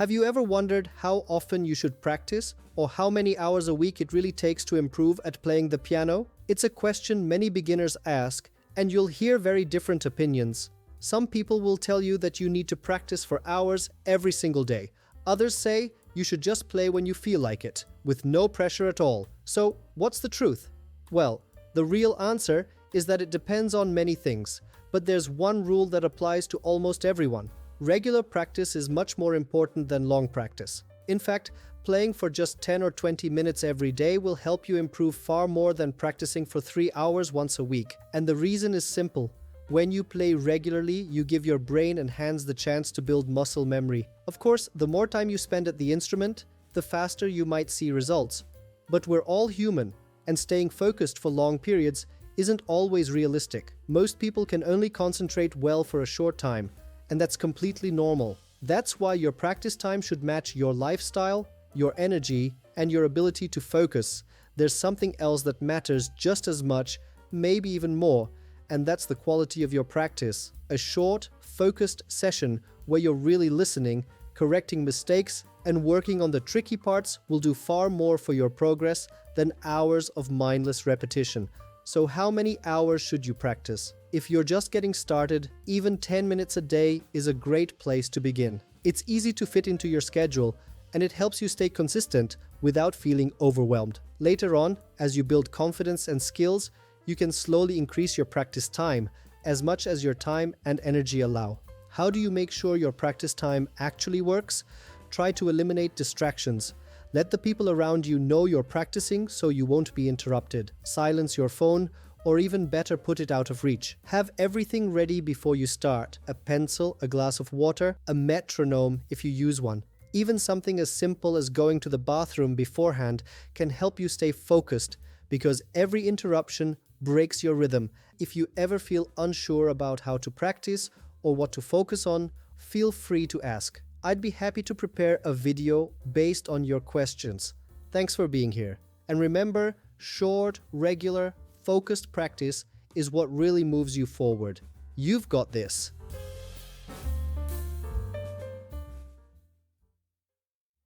Have you ever wondered how often you should practice or how many hours a week it really takes to improve at playing the piano? It's a question many beginners ask, and you'll hear very different opinions. Some people will tell you that you need to practice for hours every single day. Others say you should just play when you feel like it, with no pressure at all. So, what's the truth? Well, the real answer is that it depends on many things, but there's one rule that applies to almost everyone. Regular practice is much more important than long practice. In fact, playing for just 10 or 20 minutes every day will help you improve far more than practicing for 3 hours once a week. And the reason is simple. When you play regularly, you give your brain and hands the chance to build muscle memory. Of course, the more time you spend at the instrument, the faster you might see results. But we're all human, and staying focused for long periods isn't always realistic. Most people can only concentrate well for a short time, and that's completely normal. That's why your practice time should match your lifestyle, your energy, and your ability to focus. There's something else that matters just as much, maybe even more, and that's the quality of your practice. A short, focused session where you're really listening, correcting mistakes, and working on the tricky parts will do far more for your progress than hours of mindless repetition. So how many hours should you practice? If you're just getting started, even 10 minutes a day is a great place to begin. It's easy to fit into your schedule, and it helps you stay consistent without feeling overwhelmed. Later on, as you build confidence and skills, you can slowly increase your practice time as much as your time and energy allow. How do you make sure your practice time actually works? Try to eliminate distractions. Let the people around you know you're practicing so you won't be interrupted. Silence your phone, or even better, put it out of reach. Have everything ready before you start. A pencil, a glass of water, a metronome if you use one. Even something as simple as going to the bathroom beforehand can help you stay focused, because every interruption breaks your rhythm. If you ever feel unsure about how to practice or what to focus on, feel free to ask. I'd be happy to prepare a video based on your questions. Thanks for being here. And remember, short, regular, focused practice is what really moves you forward. You've got this.